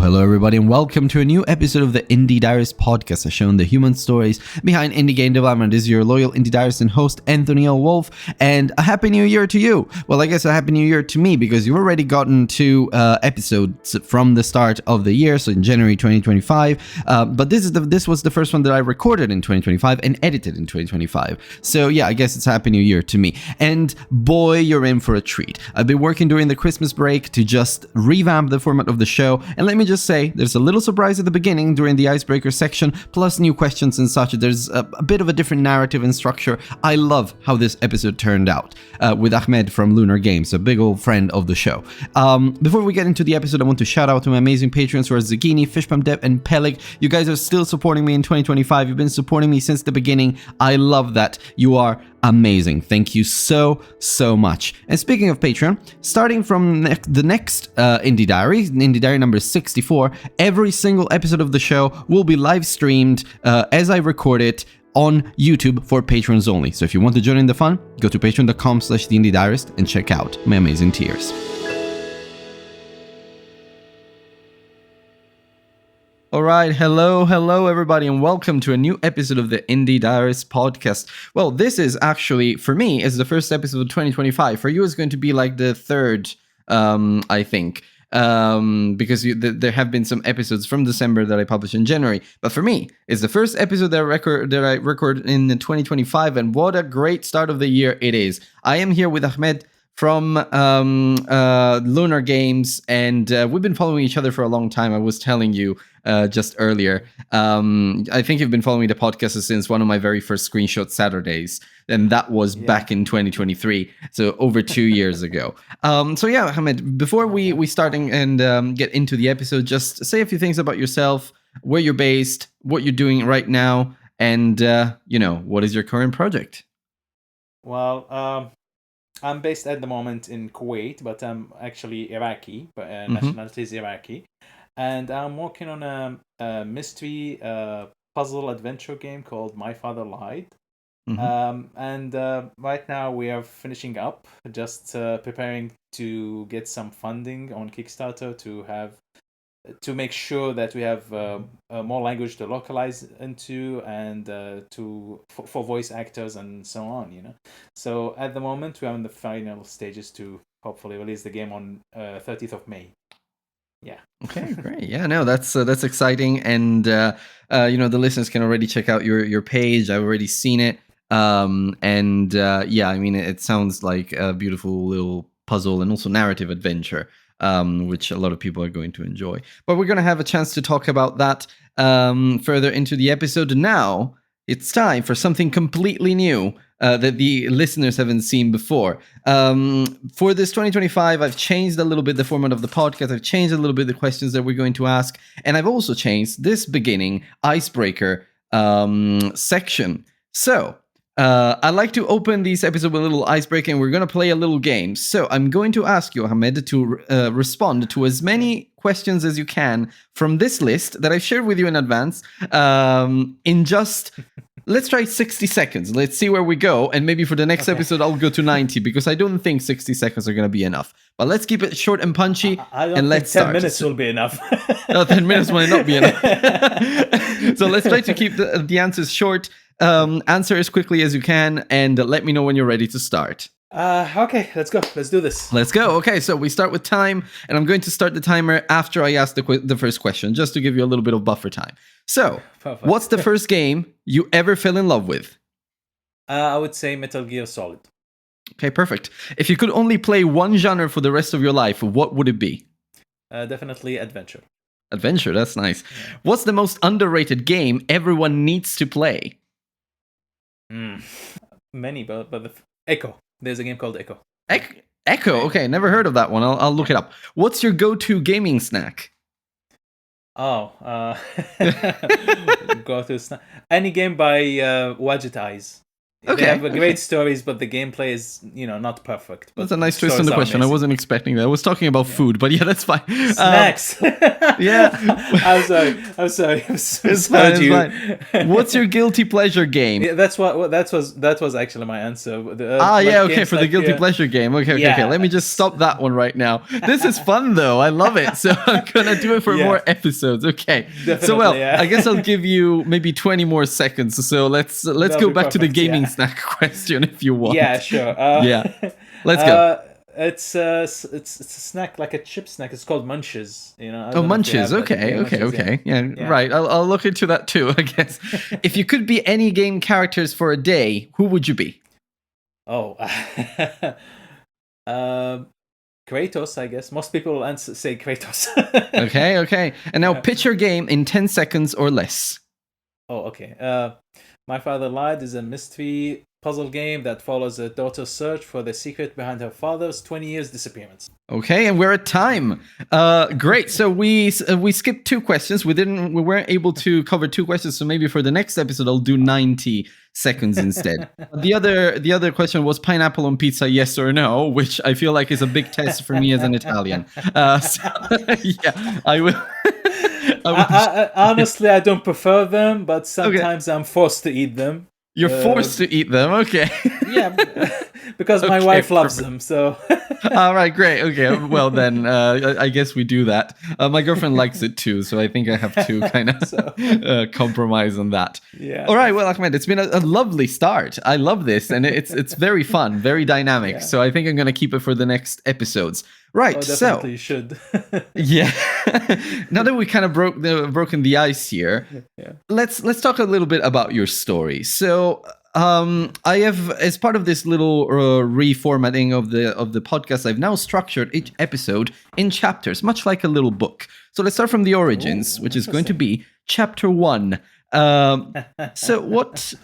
Hello everybody, and welcome to a new episode of the Indie Diarist podcast, a show on the human stories behind indie game development. This is your loyal Indie Diarist and host, Anthony L. Wolf, and a Happy New Year to you. Well, I guess a Happy New Year to me, because you've already gotten two episodes from the start of the year, so in January 2025, but this was the first one that I recorded in 2025 and edited in 2025. So yeah, I guess it's a Happy New Year to me. And boy, you're in for a treat. I've been working during the Christmas break to just revamp the format of the show, and let me just say, there's a little surprise at the beginning during the icebreaker section, plus new questions and such. There's a bit of a different narrative and structure. I love how this episode turned out with Ahmed from Lunar Games, a big old friend of the show. Before we get into the episode, I want to shout out to my amazing patrons who are Zagini, Fishpump Dev, and Peleg. You guys are still supporting me in 2025. You've been supporting me since the beginning. I love that. You are amazing. Thank you so much. And speaking of Patreon, starting from the next Indie Diary number 64, every single episode of the show will be live streamed as I record it on YouTube for patrons only. So if you want to join in the fun, go to patreon.com/theindiediarist and check out my amazing tiers. All right, hello everybody, and welcome to a new episode of the Indie Diarist podcast. Well, this is actually, for me, is the first episode of 2025. For you, it's going to be like the third, I think, because there have been some episodes from December that I published in January. But for me, it's the first episode that I record in 2025, and what a great start of the year it is. I am here with Ahmed from Lunar Games, and we've been following each other for a long time. I was telling you just earlier. I think you've been following the podcast since one of my very first screenshot Saturdays, and that was back in 2023, so over 2 years ago. So yeah, Ahmed, before we start and get into the episode, just say a few things about yourself, where you're based, what you're doing right now, and what is your current project? Well, I'm based at the moment in Kuwait, but I'm actually Iraqi, but nationality is Iraqi. And I'm working on a mystery puzzle adventure game called My Father Lied. And right now we are finishing up, just preparing to get some funding on Kickstarter to make sure that we have more language to localize into and for voice actors and so on, So at the moment, we're in the final stages to hopefully release the game on 30th of May. Yeah. Okay, great. Yeah, no, that's exciting, and the listeners can already check out your page. I've already seen it, and yeah, I mean, it sounds like a beautiful little puzzle and also narrative adventure, which a lot of people are going to enjoy. But we're going to have a chance to talk about that further into the episode. Now, it's time for something completely new that the listeners haven't seen before. For this 2025, I've changed a little bit the format of the podcast. I've changed a little bit the questions that we're going to ask. And I've also changed this beginning icebreaker section. So, I like to open these episodes with a little icebreaker, and we're going to play a little game. So I'm going to ask you, Ahmed, to respond to as many questions as you can from this list that I shared with you in advance in just, let's try 60 seconds. Let's see where we go. And maybe for the next episode, I'll go to 90, because I don't think 60 seconds are going to be enough. But let's keep it short and punchy, and let's start. 10 minutes will be enough. No, 10 minutes might not be enough. So let's try to keep the answers short. Answer as quickly as you can, and let me know when you're ready to start. Okay, let's go. Let's do this. Let's go. Okay, so we start with time, and I'm going to start the timer after I ask the first question, just to give you a little bit of buffer time. So, Perfect. What's the first game you ever fell in love with? I would say Metal Gear Solid. Okay, perfect. If you could only play one genre for the rest of your life, what would it be? Definitely adventure. Adventure, that's nice. Yeah. What's the most underrated game everyone needs to play? Many, but Echo. There's a game called Echo. Echo. Okay, never heard of that one. I'll look it up. What's your go-to gaming snack? Oh, go-to snack. Any game by Wadget Eyes. They have great stories, but the gameplay is, not perfect. But that's a nice twist on stories the are question. I amazing. wasn't expecting that. I was talking about food, but yeah, that's fine. Snacks. Yeah. I'm sorry. It's fine. It's fine. What's your guilty pleasure game? Yeah, that was actually my answer. Okay, for the guilty pleasure game. Okay. Let me just stop that one right now. This is fun though. I love it. So I'm gonna do it for more episodes. Okay. Definitely, I guess I'll give you maybe 20 more seconds. So let's go back to the gaming snack question if you want. Yeah, sure. Let's go. It's a snack, like a chip snack. It's called Munches. Munches. Okay. Yeah, right. I'll look into that too, I guess. If you could be any game characters for a day, who would you be? Oh, Kratos, I guess. Most people will say Kratos. Okay. And now pitch your game in 10 seconds or less. Oh, okay. My Father Lied is a mystery puzzle game that follows a daughter's search for the secret behind her father's 20 years disappearance. Okay, and we're at time. Great. So we skipped 2 questions. We weren't able to cover 2 questions. So maybe for the next episode, I'll do 90 seconds instead. The other question was pineapple on pizza, yes or no, which I feel like is a big test for me as an Italian. I will. Honestly, I don't prefer them, but sometimes I'm forced to eat them. You're forced to eat them, okay? Yeah, because my wife loves them, so... All right, great. Okay, well then, I guess we do that. My girlfriend likes it too, so I think I have to kind of compromise on that. Yeah. All right, well, Ahmed, it's been a lovely start. I love this, and it's very fun, very dynamic. Yeah. So I think I'm going to keep it for the next episodes. Right, definitely you should. Yeah. Now that we kind of broken the ice here, let's talk a little bit about your story. So I have, as part of this little reformatting of the podcast, I've now structured each episode in chapters, much like a little book. So let's start from the origins, which is going to be chapter 1. So what?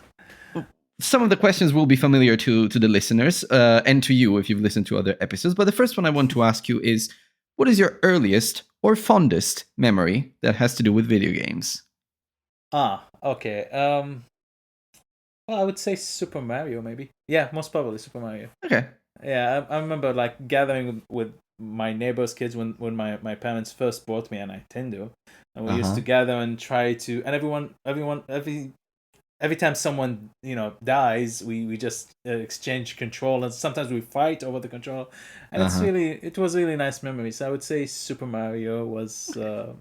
Some of the questions will be familiar to the listeners and to you if you've listened to other episodes. But the first one I want to ask you is, what is your earliest or fondest memory that has to do with video games? Okay. Well, I would say Super Mario, maybe. Yeah, most probably Super Mario. Okay. Yeah, I remember like gathering with my neighbors' kids when my parents first bought me a Nintendo, and we used to gather and try to, and every time someone dies, we just exchange control, and sometimes we fight over the control, and it was really nice memories. So I would say Super Mario was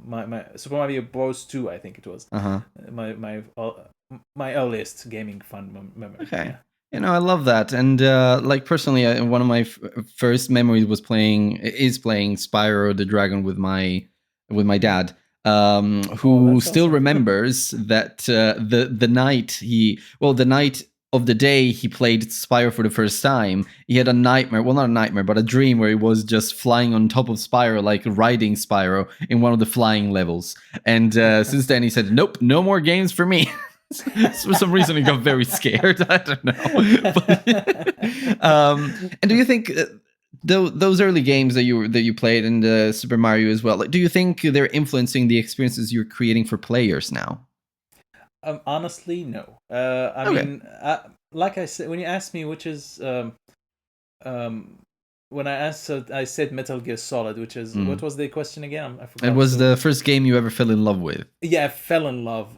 my Super Mario Bros. 2, I think it was my earliest gaming fun memory. Okay. Yeah. I love that, and like personally, one of my first memories was playing Spyro the Dragon with my dad. Who still remembers that the night of the day he played Spyro for the first time, he had a nightmare. Well, not a nightmare, but a dream where he was just flying on top of Spyro, like riding Spyro in one of the flying levels. And since then, he said, "Nope, no more games for me." For some reason, he got very scared. I don't know. And do you think? Those early games that you played and Super Mario as well, do you think they're influencing the experiences you're creating for players now? Honestly, no. I mean, like I said, when you asked me which is, when I answered, I said Metal Gear Solid, which is what was the question again? I forgot. It was the first game you ever fell in love with. Yeah, I fell in love.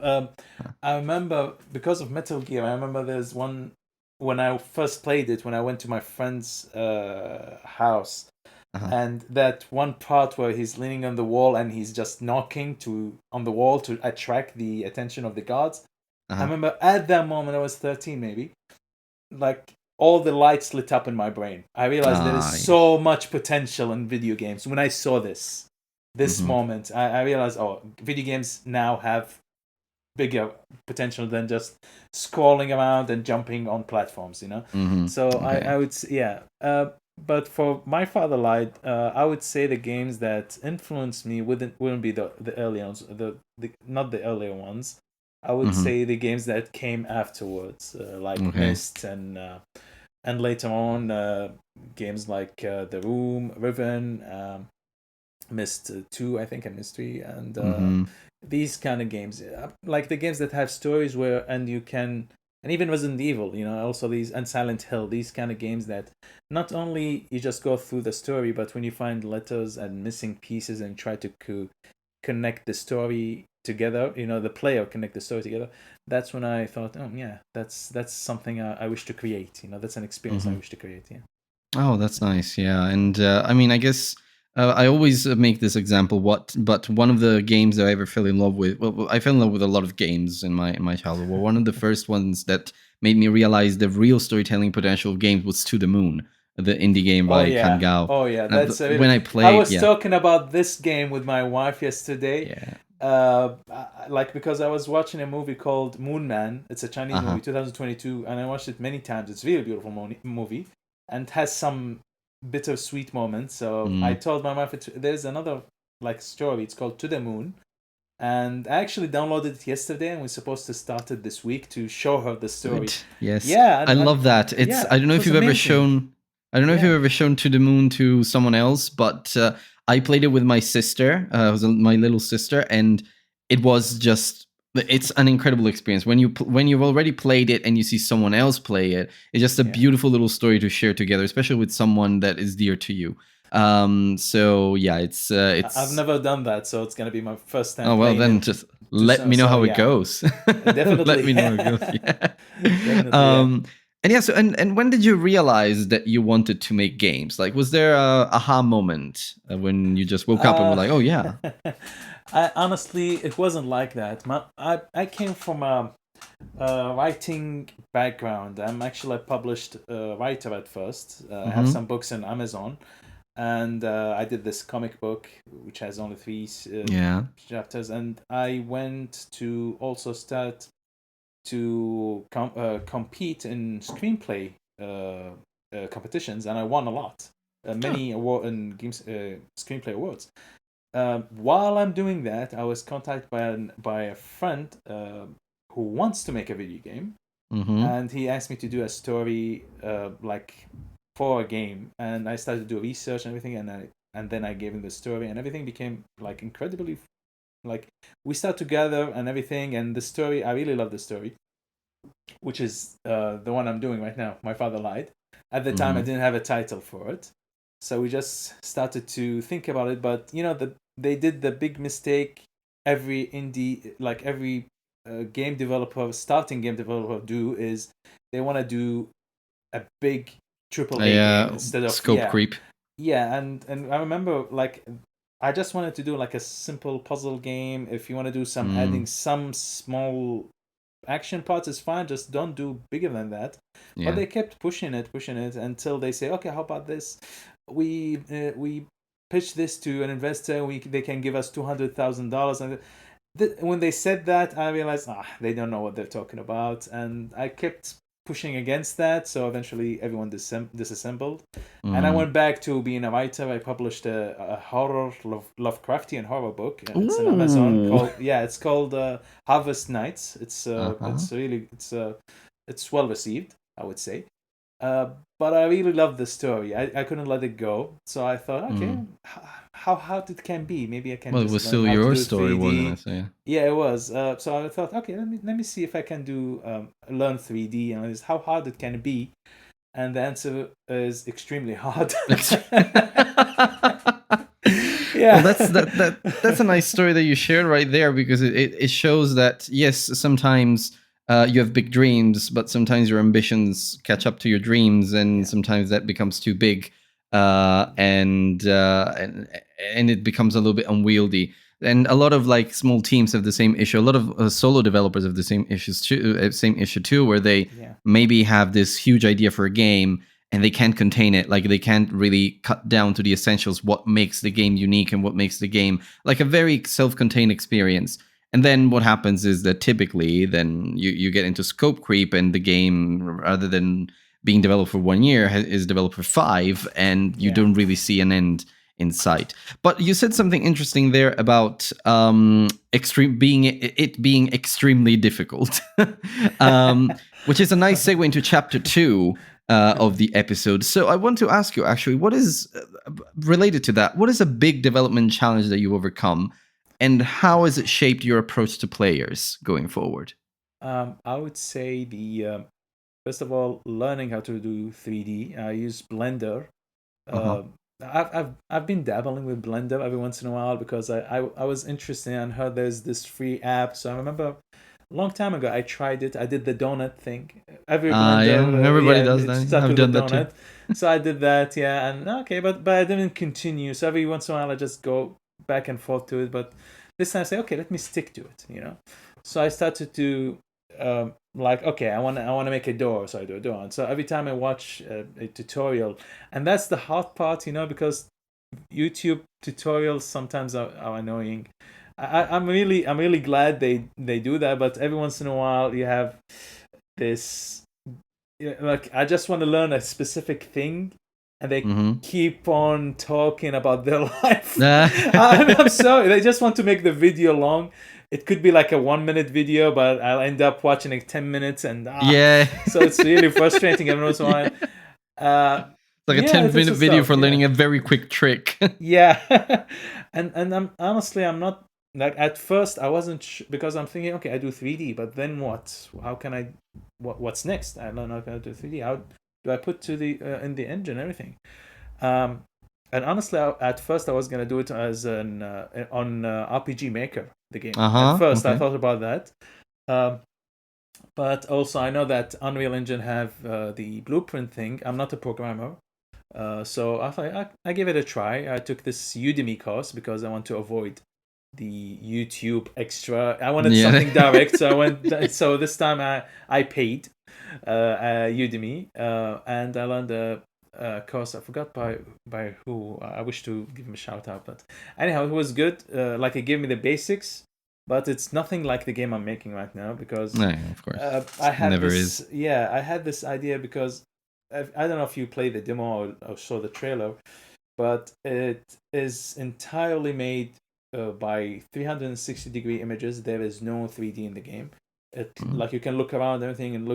I remember because of Metal Gear. I remember there's one. When I first played it, when I went to my friend's house, and that one part where he's leaning on the wall and he's just knocking on the wall to attract the attention of the guards. I remember at that moment, I was 13 maybe, like all the lights lit up in my brain. I realized there is so much potential in video games. When I saw this moment, I realized, video games now have bigger potential than just scrolling around and jumping on platforms, So I would say, but for My Father Lied, I would say the games that influenced me wouldn't be the early ones, not the earlier ones. I would say the games that came afterwards, like Myst and later on games like The Room, Riven, Myst 2, I think, and Myst 3, and these kind of games, like the games that have stories and you can and even Resident Evil, also these, and Silent Hill, these kind of games that not only you just go through the story, but when you find letters and missing pieces and try to connect the story together, the player connect the story together. That's when I thought, oh yeah, that's something I wish to create. That's an experience I wish to create. Yeah. Oh, that's nice. Yeah, and I mean, I guess I always make this example. But one of the games that I ever fell in love with. Well, I fell in love with a lot of games in my childhood. Well, one of the first ones that made me realize the real storytelling potential of games was To the Moon, the indie game Oh by yeah. Kangao. Oh yeah. That's When I I played, was talking about this game with my wife yesterday. yeah, Like, because I was watching a movie called Moon Man. It's a Chinese Uh-huh. movie, 2022, and I watched it many times. It's a really beautiful movie, and has some bittersweet moments. So I told my wife, there's another like story. It's called To the Moon, and I actually downloaded it yesterday, and we're supposed to start it this week to show her the story. Good. Yes. Yeah, I love that. yeah, I don't know it if was you've ever amazing. shown. I don't know if Yeah. you've ever shown To the Moon to someone else, but I played it with my sister. It was my little sister, and it was just. It's an incredible experience when when you've already played it and you see someone else play it. It's just a Yeah. beautiful little story to share together, especially with someone that is dear to you. So yeah, it's. I've never done that, so it's gonna be my first time. Oh well, playing then it. just let me know how it goes. Definitely. Let me know how it goes. Yeah. Definitely. Yeah. And yeah. So and when did you realize that you wanted to make games? Like, was there a aha moment when you just woke up and were like, oh yeah? Honestly, it wasn't like that. I came from a writing background. I'm actually a published writer at first. I have some books on Amazon, and I did this comic book which has only 3 chapters, and I went to also start to compete in screenplay competitions, and I won a lot, many award and games screenplay awards. While I'm doing that, I was contacted by a friend who wants to make a video game, and he asked me to do a story like for a game, and I started to do research and everything, and then I gave him the story, and everything became like incredibly, like, we start together and everything, and the story, I really love the story, which is the one I'm doing right now. My Father Lied. At the time, I didn't have a title for it, so we just started to think about it. But they did the big mistake every every game developer, starting game developer, do is they want to do a big triple A game instead of scope creep. Yeah, and I remember, like, I just wanted to do like a simple puzzle game. If you want to do some adding some small action parts, is fine, just don't do bigger than that. Yeah. But they kept pushing it until they say, okay, how about this, we pitch this to an investor, they can give us $200,000. And when they said that, I realized they don't know what they're talking about, and I kept pushing against that. So eventually everyone disassembled, and I went back to being a writer. I published a horror Lovecraftian horror book. It's on Amazon called Harvest Nights. It's it's well received, I would say. But I really loved the story. I couldn't let it go. So I thought, okay, how hard it can be. Maybe I can. Well, it was still your story, wasn't it? So, yeah. Yeah, it was. So I thought, okay, let me see if I can do learn 3D and how hard it can be. And the answer is extremely hard. Yeah. Well, that's a nice story that you shared right there, because it shows that yes, sometimes you have big dreams, but sometimes your ambitions catch up to your dreams, and sometimes that becomes too big, and it becomes a little bit unwieldy. And a lot of like small teams have the same issue. A lot of solo developers have the same issue too, where they maybe have this huge idea for a game and they can't contain it. Like, they can't really cut down to the essentials, what makes the game unique and what makes the game like a very self-contained experience. And then what happens is that typically then you get into scope creep, and the game, rather than being developed for 1 year, is developed for 5, and you don't really see an end in sight. But you said something interesting there about being extremely difficult, which is a nice segue into chapter 2 of the episode. So I want to ask you, actually, what is related to that? What is a big development challenge that you overcome, and how has it shaped your approach to players going forward? I would say first of all, learning how to do 3D. I use Blender. Uh-huh. I've been dabbling with Blender every once in a while because I was interested and heard there's this free app. So I remember a long time ago I tried it. I did the donut thing. Every Yeah, Blender, everybody yeah, does it that. starts I've with a done that too. donut. So I did that, yeah, and okay, but I didn't continue. So every once in a while I just go back and forth to it. But this time I say, okay, let me stick to it. So I started to like, okay, I want to make a door, so I do a door. And so every time I watch a tutorial, and that's the hard part, because YouTube tutorials sometimes are annoying. I'm really glad they do that, but every once in a while you have this, yeah, like I just want to learn a specific thing, and they Mm-hmm. keep on talking about their life. Uh, I'm sorry, they just want to make the video long. It could be like a 1 minute video, but I'll end up watching like 10 minutes, and yeah. so it's really frustrating every once in a Yeah. while. Like a Yeah, this 10-minute is video stuff. for Yeah, learning a very quick trick. yeah, and I'm honestly I'm not like at first I wasn't because I'm thinking, okay, I do 3D, but then what? How can I? What's next? I don't know how to do 3D. How do I put to the in the engine and everything? Um, and honestly, at first I was gonna do it as an on RPG Maker, the game. At Uh-huh. first I Okay. thought about that, um, but also I know that Unreal Engine have the blueprint thing. I'm not a programmer, so I thought I give it a try. I took this Udemy course because I want to avoid the YouTube extra. I wanted Yeah. something direct, so I went. So this time I paid Udemy, and I learned a course. I forgot by who. I wish to give him a shout out, but anyhow, it was good. Like it gave me the basics, but it's nothing like the game I'm making right now because No, of course. I had Never this. is. Yeah, I had this idea because I don't know if you played the demo or saw the trailer, but it is entirely made by 360-degree images. There is no 3D in the game. Mm. Like you can look around everything and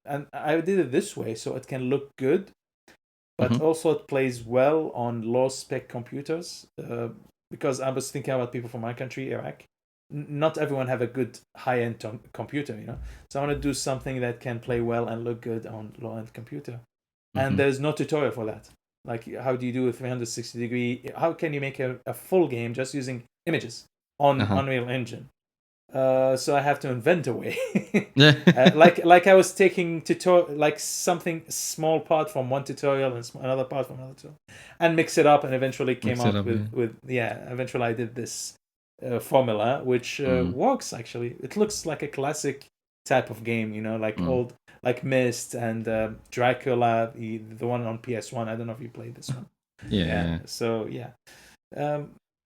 and I did it this way so it can look good, but Mm-hmm. also it plays well on low spec computers. Because I was thinking about people from my country, Iraq. Not everyone have a good high end computer. So I want to do something that can play well and look good on low end computer. And Mm-hmm. there's no tutorial for that. Like, how do you do a 360-degree? How can you make a full game just using images on Uh-huh. Unreal Engine? So I have to invent a way. Yeah. like I was taking like something small part from one tutorial and another part from another tutorial, and mix it up, and eventually came Mix it out up, yeah. with yeah. Eventually, I did this formula, which Mm. works actually. It looks like a classic type of game, like Mm. old, like Myst and Dracula, the one on PS1. I don't know if you played this one. Yeah. Yeah. So yeah. Um,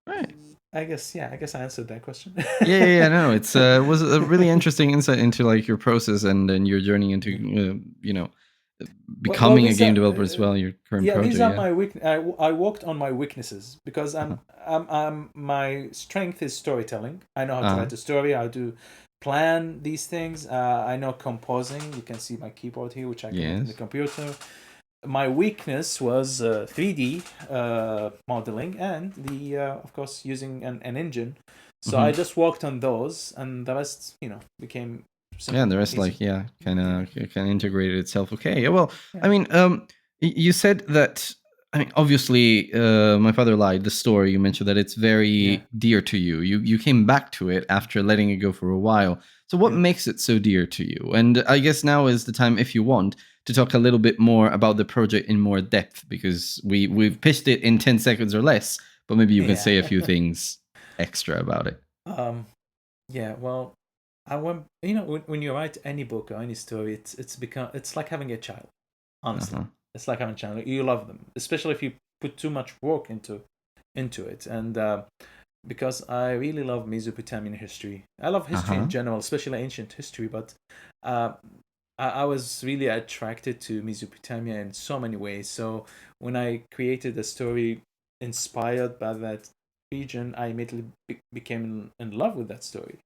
Right. I guess I answered that question. Yeah. No, it's was a really interesting insight into like your process and your journey into Well, becoming a these game are developer as well. Your current yeah, these project, are yeah. my weak. I worked on my weaknesses because Uh-huh. my strength is storytelling. I know how to Uh-huh. write a story. How to plan these things. I know composing. You can see my keyboard here, which I connect in the Yes. computer. My weakness was 3D modeling and the of course using an engine. So I Mm-hmm. just worked on those, and the rest became Yeah, and simple, the rest, easy. like, yeah, kind of integrate itself. Okay. Yeah, well, Yeah. I mean, you said that. I mean, obviously, my father lied. The story you mentioned that it's Yeah. very dear to you. You came back to it after letting it go for a while. So, what Yeah. makes it so dear to you? And I guess now is the time, if you want, to talk a little bit more about the project in more depth, because we've pitched it in 10 seconds or less. But maybe you can Yeah. say a few things extra about it. um. Yeah. Well, I want when you write any book or any story, it's like having a child. Uh Honestly, huh. it's like having a child. You love them, especially if you put too much work into it. And because I really love Mesopotamian history. I love Uh history in huh. general, especially ancient history. But uh, I was really attracted to Mesopotamia in so many ways. So when I created a story inspired by that region, I immediately became in love with that story.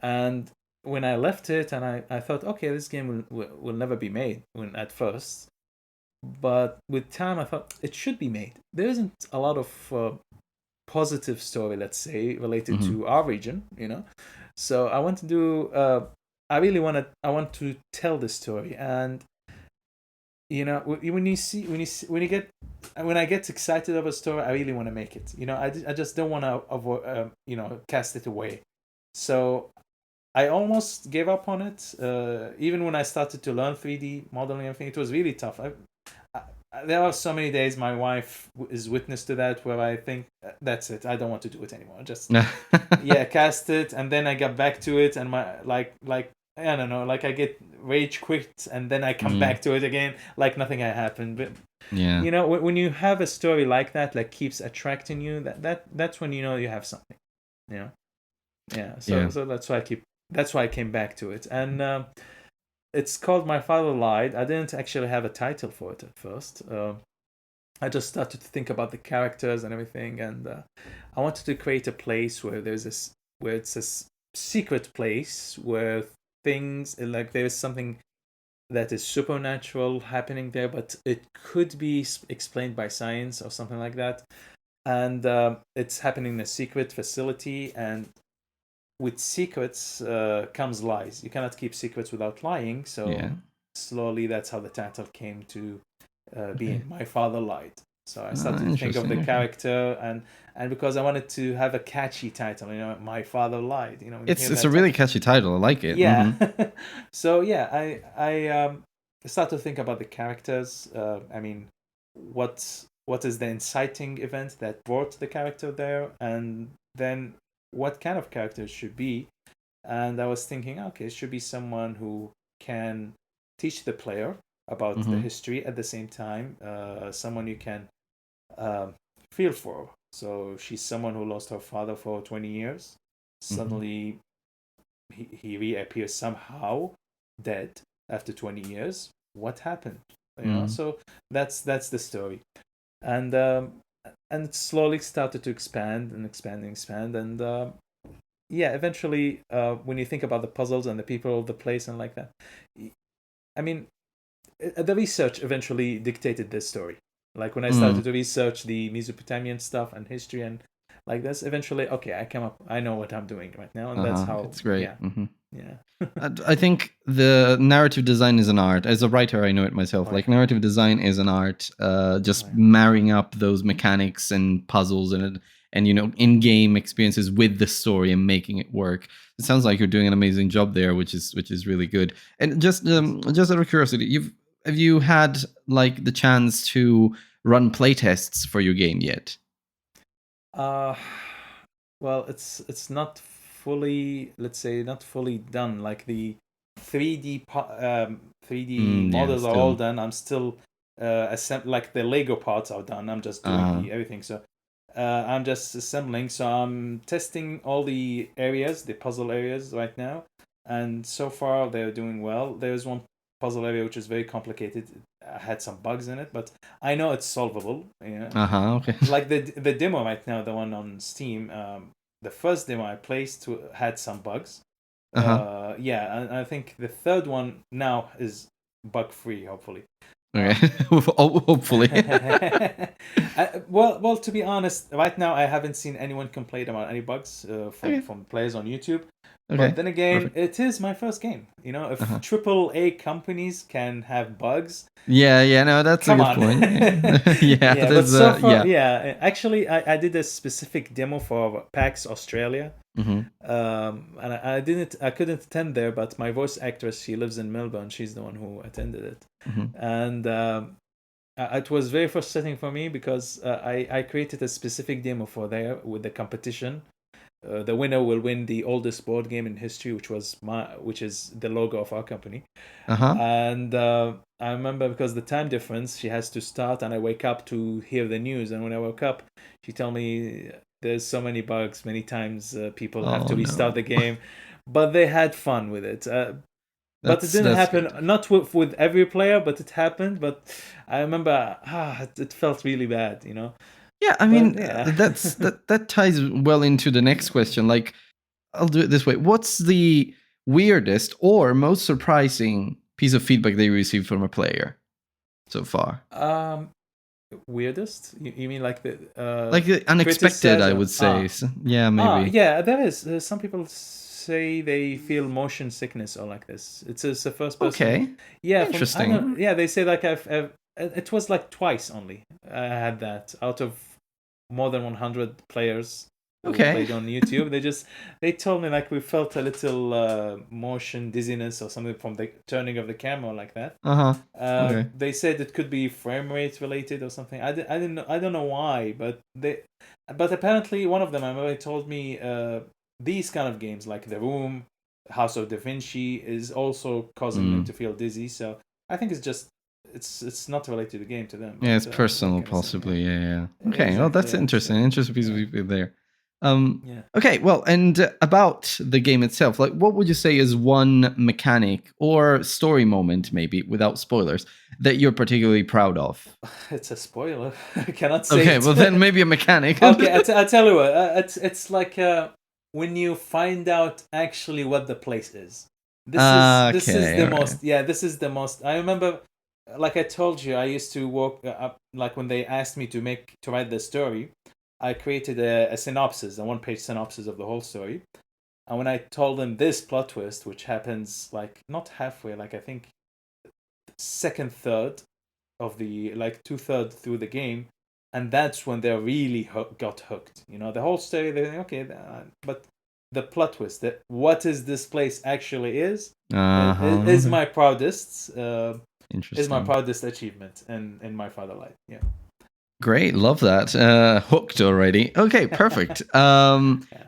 And when I left it, and I thought, okay, this game will never be made at first. But with time, I thought it should be made. There isn't a lot of positive story, let's say, related Mm-hmm. to our region. So I want to do I really want to tell the story. And when I get excited of a story, I really want to make it. I just don't want to avoid cast it away. So I almost gave up on it. Even when I started to learn 3D modeling and everything, it was really tough. There are so many days my wife is witness to that, where I think that's it. I don't want to do it anymore. Just cast it, and then I get back to it, and my like I don't know, like I get rage quit, and then I come back to it again, like nothing had happened. But when you have a story like that, like keeps attracting you, that's when you have something. So that's why I came back to it. And it's called My Father Lied. I didn't actually have a title for it at first. I just started to think about the characters and everything, and I wanted to create a place where it's a secret place where things like there's something that is supernatural happening there, but it could be explained by science or something like that. And it's happening in a secret facility, and with secrets comes lies. You cannot keep secrets without lying. So slowly, that's how the title came to being. My Father Lied. So I started to think of the character, and because I wanted to have a catchy title, My Father Lied. It's a really catchy title. I like it. Yeah. So I started to think about the characters. What is the inciting event that brought the character there, and then what kind of character it should be. And I was thinking, okay, it should be someone who can teach the player about the history at the same time, someone you can feel for. So she's someone who lost her father for 20 years. Suddenly, he reappears somehow dead after 20 years. What happened? So that's the story. And it slowly started to expand and expand. And eventually, when you think about the puzzles and the people of the place and like that, I mean, the research eventually dictated this story. Like when I started to research the Mesopotamian stuff and history and like this, eventually, okay, I know what I'm doing right now, and that's how it's great. Yeah. I think the narrative design is an art. As a writer, I know it myself. Okay. Like narrative design is an art. Just marrying up those mechanics and puzzles and in-game experiences with the story and making it work. It sounds like you're doing an amazing job there, which is really good. And just out of curiosity, have you had like the chance to run playtests for your game yet? Well, it's not fully, let's say, not fully done. Like the 3D models are all done. I'm still like the Lego parts are done. I'm just doing everything. So I'm just assembling. So I'm testing all the areas, the puzzle areas right now, and so far they're doing well. There's one puzzle area which is very complicated. I had some bugs in it, but I know it's solvable. Okay. Like the demo right now, the one on Steam, the first demo I placed had some bugs. And I think the third one now is bug free, hopefully. Okay. Hopefully. Well, to be honest, right now I haven't seen anyone complain about any bugs from players on YouTube. Okay. But then again, it is my first game. If AAA companies can have bugs, no, that's a good point. But so far, actually, I did a specific demo for PAX Australia. And I couldn't attend there, but my voice actress, she lives in Melbourne. She's the one who attended it, and it was very frustrating for me because I created a specific demo for there with the competition. The winner will win the oldest board game in history, which is the logo of our company. And I remember because the time difference, she has to start, and I wake up to hear the news. And when I woke up, she told me there's so many bugs. Many times people have to restart the game, but they had fun with it. But it didn't happen. Good. Not with every player, but it happened. But I remember, it felt really bad, Yeah, I mean, that ties well into the next question. Like, I'll do it this way. What's the weirdest or most surprising piece of feedback that you received from a player so far? Weirdest? You mean like the unexpected? I would say. So, yeah, maybe. There is. Some people say they feel motion sickness or like this. It's a first person. Okay. Yeah, Interesting. they say like I've it was like twice only I had that out of more than 100 players who Okay. played on YouTube. They told me like we felt a little motion dizziness or something from the turning of the camera like that. Uh-huh. Okay. They said it could be frame rate related or something. I didn't know, I don't know why, but apparently one of them I remember told me these kind of games like The Room, House of Da Vinci is also causing them to feel dizzy. So I think it's just it's not related to the game to them. Yeah, it's But, personal, what can I say? possibly. Yeah. Okay. Exactly, Well, that's yeah, interesting. so, Interesting piece of feedback there. yeah. Okay. Well, and about the game itself, like, what would you say is one mechanic or story moment, maybe without spoilers, that you're particularly proud of? It's a spoiler. I cannot say Okay. it. Well, then maybe a mechanic. Okay, I tell you what. It's like when you find out actually what the place is. This is the most. Yeah, this is the most. I remember, like I told you, I used to work up. Like when they asked me to write the story, I created a synopsis, a 1-page synopsis of the whole story. And when I told them this plot twist, which happens like not halfway, like I think second third of the like 2/3 through the game, and that's when they really got hooked. You know, the whole story. They think, okay, but the plot twist that what is this place actually is my proudest Interesting. is my proudest achievement in my fatherlight. Yeah. Great, love that. Hooked already. Okay, perfect.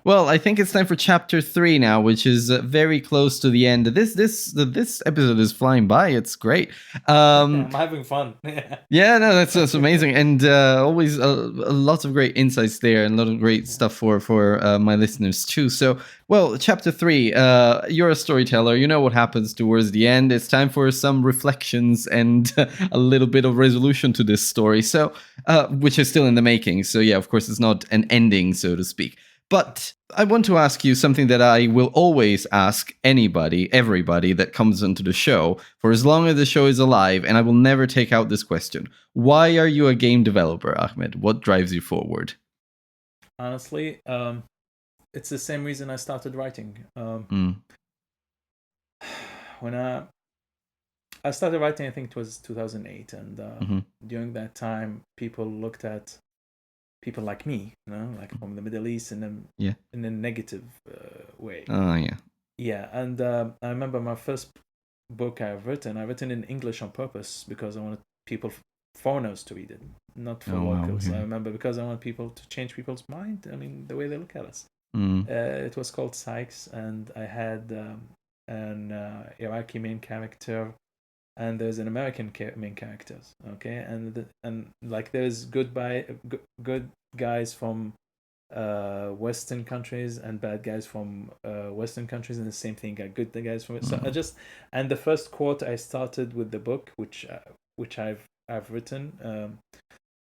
Well, I think it's time for chapter 3 now, which is very close to the end. This episode is flying by. It's great. I'm having fun. Yeah, no, that's amazing, and always lots of great insights there, and a lot of great stuff for my listeners too. So, well, chapter 3. You're a storyteller. You know what happens towards the end. It's time for some reflections and a little bit of resolution to this story. So, which is still in the making. So, yeah, of course, it's not an ending, so to speak. But I want to ask you something that I will always ask everybody that comes into the show for as long as the show is alive, and I will never take out this question. Why are you a game developer, Ahmed? What drives you forward? Honestly, it's the same reason I started writing. When I started writing, I think it was 2008, and during that time, people looked at people like me, you know, like from the Middle East, in a negative way. Oh yeah. Yeah, and I remember my first book I've written in English on purpose because I wanted foreigners to read it, not for locals. Wow, yeah. I remember because I want people to change people's mind. I mean, the way they look at us. It was called Sykes, and I had an Iraqi main character, and there's an American main characters. Okay, and like there's good guys from Western countries and bad guys from Western countries, and the same thing, good guys from it. So and the first quote I started with the book, which I've written.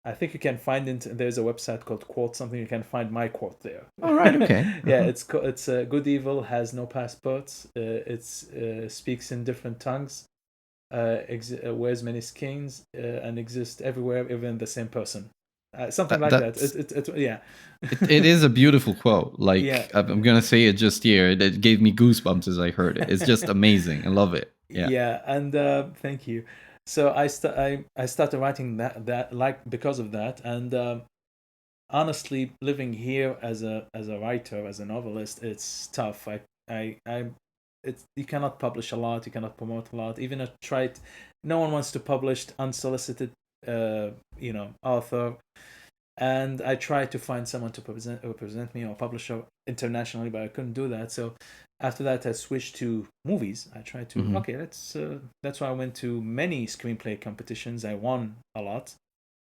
I think you can find it. There's a website called Quote Something. You can find my quote there. All right. Okay. Yeah, it's good evil has no passports. It speaks in different tongues. Wears many skins and exists everywhere, even the same person. Something like that. It is a beautiful quote. Like, yeah. I'm gonna say it just here. It gave me goosebumps as I heard it. It's just amazing. I love it. Yeah. Yeah, and thank you. So I started writing that like because of that, and honestly, living here as a writer, as a novelist, it's tough. You cannot publish a lot. You cannot promote a lot. Even I tried. No one wants to publish unsolicited, author. And I tried to find someone to represent me or publisher internationally, but I couldn't do that. So after that, I switched to movies. I tried to that's why I went to many screenplay competitions. I won a lot,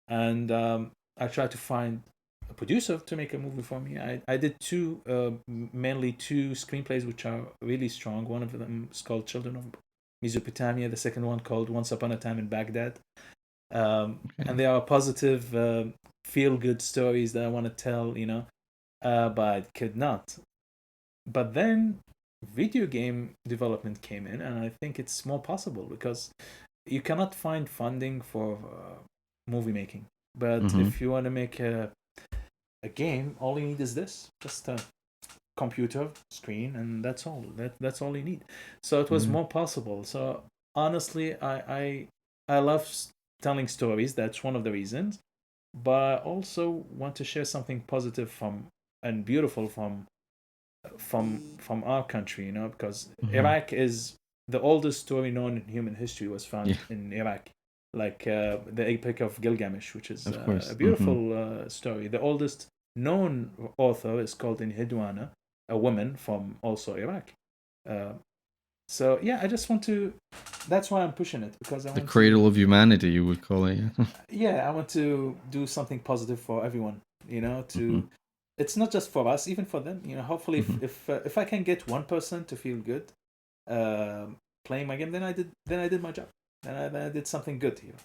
and I tried to find a producer to make a movie for me. I did mainly two screenplays which are really strong. One of them is called Children of Mesopotamia. The second one called Once Upon a Time in Baghdad. And they are positive, feel-good stories that I want to tell, but I could not. But then video game development came in, and I think it's more possible because you cannot find funding for movie making. But if you want to make a game, all you need is this. Just computer screen, and that's all. That's all you need. So it was more possible. So honestly, I love telling stories. That's one of the reasons. But I also want to share something positive from and beautiful from our country, because Iraq is the oldest story known in human history was found in Iraq, like the Epic of Gilgamesh, which is Of course. a beautiful story. The oldest known author is called in Hidwana, a woman from also Iraq. So yeah, I just want to. That's why I'm pushing it, because I The want cradle of humanity, you would call it. I want to do something positive for everyone. To it's not just for us, even for them. Hopefully, if I can get one person to feel good playing my game, then I did my job. Then I did something good here.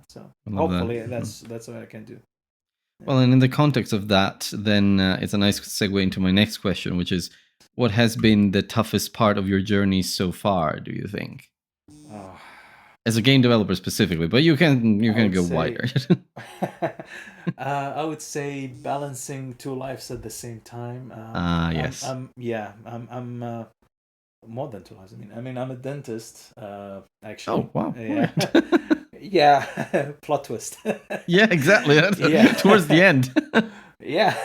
So hopefully that's what I can do. Well, and in the context of that, then it's a nice segue into my next question, which is, what has been the toughest part of your journey so far, do you think? As a game developer specifically, but you can go wider. I would say balancing two lives at the same time. Yes. I'm more than two lives. I mean, I'm a dentist. Actually. Oh wow! Yeah. Yeah. Plot twist. Yeah, exactly. Yeah. Towards the end. Yeah.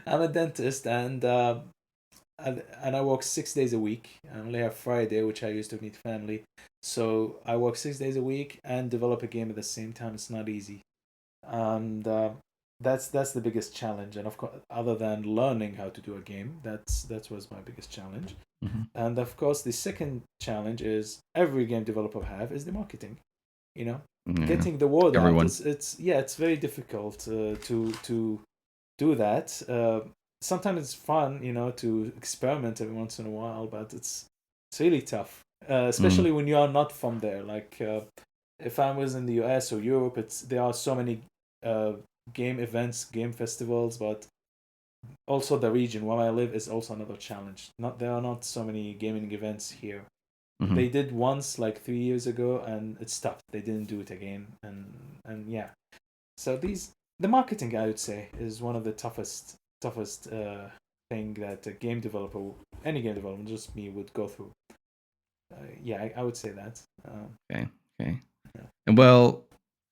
I'm a dentist, and I work 6 days a week. I only have Friday, which I use to meet family. So I work 6 days a week and develop a game at the same time. It's not easy, and that's the biggest challenge. And of course, other than learning how to do a game, that was my biggest challenge. And of course, the second challenge is every game developer is the marketing. Getting the word out. It's very difficult to do that. Sometimes it's fun, to experiment every once in a while, but it's really tough, especially when you are not from there. Like if I was in the US or Europe, there are so many game events, game festivals, but also the region where I live is also another challenge. There are not so many gaming events here. They did once like 3 years ago, and it stopped. They didn't do it again, and yeah. So the marketing, I would say, is one of the toughest thing that a game developer, any game developer, just me, would go through. I would say that. Okay. Yeah. And well,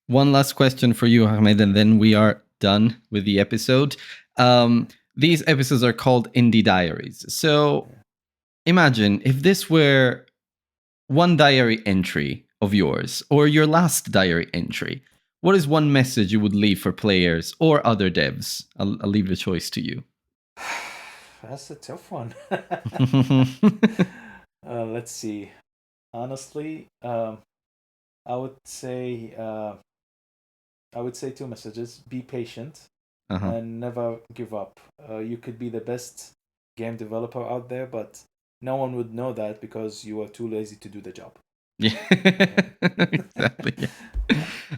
one last question for you, Ahmed, and then we are done with the episode. These episodes are called Indie Diaries. So imagine if this were one diary entry of yours, or your last diary entry. What is one message you would leave for players or other devs? I'll leave the choice to you. That's a tough one. Let's see. Honestly, I would say two messages: be patient and never give up. You could be the best game developer out there, but no one would know that because you are too lazy to do the job. Yeah, exactly. Yeah.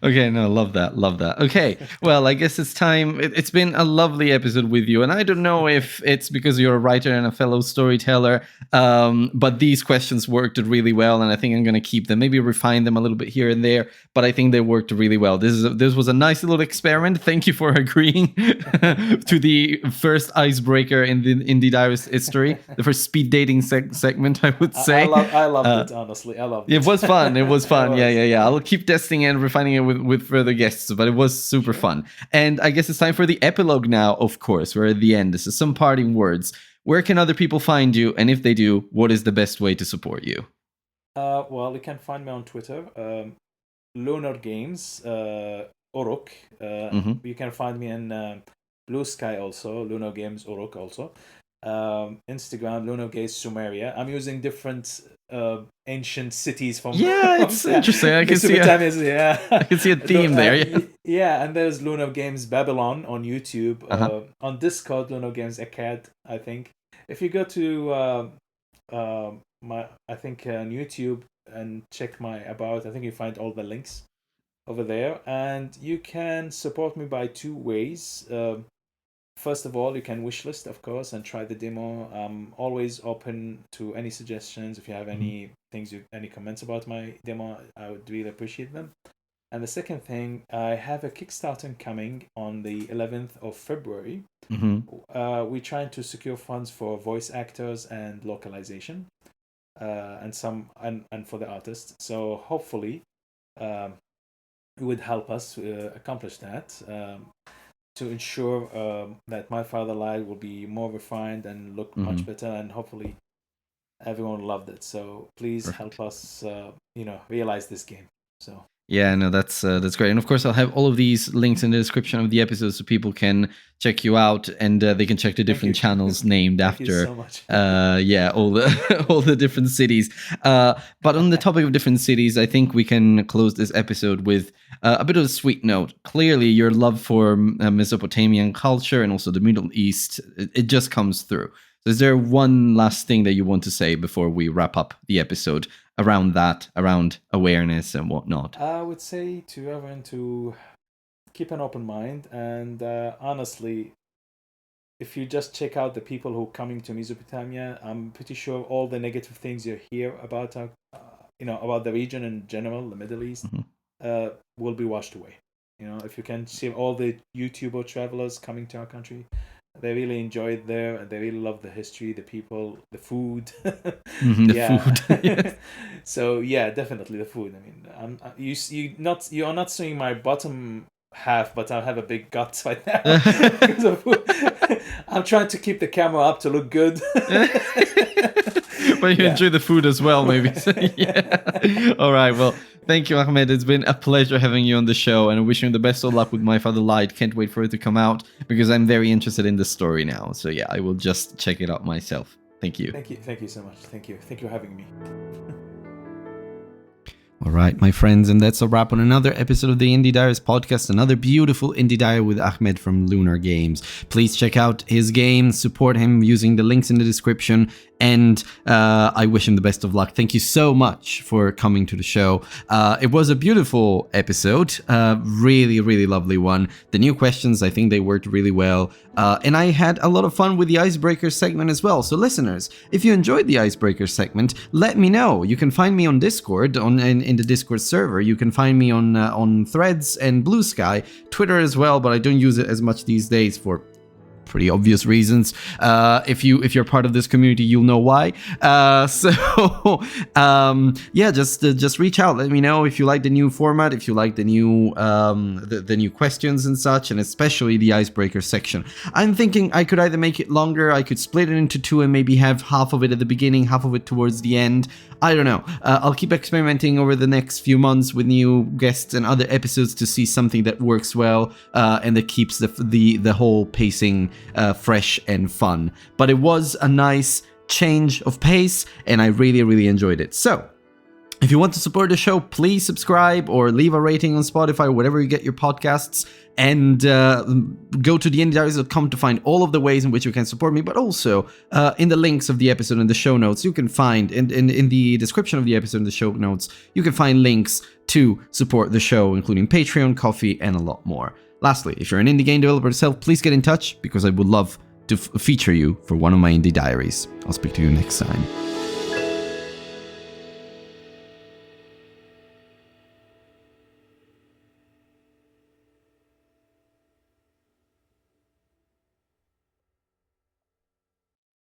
Okay, no, love that. Okay, well, I guess it's time. It's been a lovely episode with you, and I don't know if it's because you're a writer and a fellow storyteller, but these questions worked really well, and I think I'm going to keep them, maybe refine them a little bit here and there, but I think they worked really well. This was a nice little experiment. Thank you for agreeing to the first icebreaker in the Indie Diarist history, the first speed dating segment, I would say. I loved it, honestly. I loved it. It was fun. Yeah. I'll keep testing and refining it with further guests, but it was super fun. And I guess it's time for the epilogue now, of course. We're at the end. This is some parting words. Where can other people find you? And if they do, what is the best way to support you? Well, you can find me on Twitter, Lunar Games, Uruk. You can find me in Blue Sky also, Lunar Games Uruk also. Instagram, Lunar Games Sumeria. I'm using different ancient cities from it's interesting. I can see a theme there. Yeah, and there's Lunar Games Babylon on YouTube. On Discord, Lunar Games Acad, I think. If you go to my on YouTube and check my about, I think you find all the links over there, and you can support me by two ways. First of all, you can wishlist, of course, and try the demo. I'm always open to any suggestions. If you have any any comments about my demo, I would really appreciate them. And the second thing, I have a Kickstarter coming on the 11th of February. We're trying to secure funds for voice actors and localization, and for the artists. So hopefully, it would help us accomplish that, to ensure that My Fatherland will be more refined and look much better, and hopefully everyone loved it. So please help us, realize this game. So. Yeah, no, that's great. And of course, I'll have all of these links in the description of the episode so people can check you out, and they can check the different channels named after. Thank you so much. All the all the different cities. But on the topic of different cities, I think we can close this episode with a bit of a sweet note. Clearly, your love for Mesopotamian culture and also the Middle East, it just comes through. So is there one last thing that you want to say before we wrap up the episode around that, around awareness and whatnot? I would say to everyone to keep an open mind, and honestly, if you just check out the people who are coming to Mesopotamia, I'm pretty sure all the negative things you hear about about the region in general, the Middle East, will be washed away. If you can see all the YouTuber travelers coming to our country, they really enjoy it there, and they really love the history, the people, the food. Food. Yes. So yeah, definitely the food. I mean, you are not seeing my bottom half, but I have a big gut right now because of food. I'm trying to keep the camera up to look good. But you enjoy the food as well, maybe. Yeah. All right. Well, thank you, Ahmed. It's been a pleasure having you on the show, and I wish you the best of luck with My Fatherland. Can't wait for it to come out because I'm very interested in the story now. So yeah, I will just check it out myself. Thank you. Thank you so much. Thank you for having me. All right, my friends, and that's a wrap on another episode of the Indie Diarist podcast, another beautiful indie diary with Ahmed from Lunar Games. Please check out his game, support him using the links in the description, and I wish him the best of luck. Thank you so much for coming to the show. It was a beautiful episode, really, really lovely one. The new questions, I think they worked really well, and I had a lot of fun with the icebreaker segment as well. So listeners, if you enjoyed the icebreaker segment, let me know. You can find me on Discord, in the Discord server. You can find me on Threads and Blue Sky, Twitter as well, but I don't use it as much these days for pretty obvious reasons. If you're part of this community, you'll know why. Just reach out. Let me know if you like the new format, if you like the new the new questions and such, and especially the icebreaker section. I'm thinking I could either make it longer, I could split it into two and maybe have half of it at the beginning, half of it towards the end. I don't know. I'll keep experimenting over the next few months with new guests and other episodes to see something that works well and that keeps the whole pacing fresh and fun. But it was a nice change of pace, and I really, really enjoyed it. So, if you want to support the show, please subscribe or leave a rating on Spotify, wherever you get your podcasts, and go to theindiediarist.com to find all of the ways in which you can support me, but also in the links of the episode in the show notes, you can find, in the description of the episode in the show notes, you can find links to support the show, including Patreon, Coffee, and a lot more. Lastly, if you're an indie game developer yourself, please get in touch, because I would love to feature you for one of my indie diaries. I'll speak to you next time.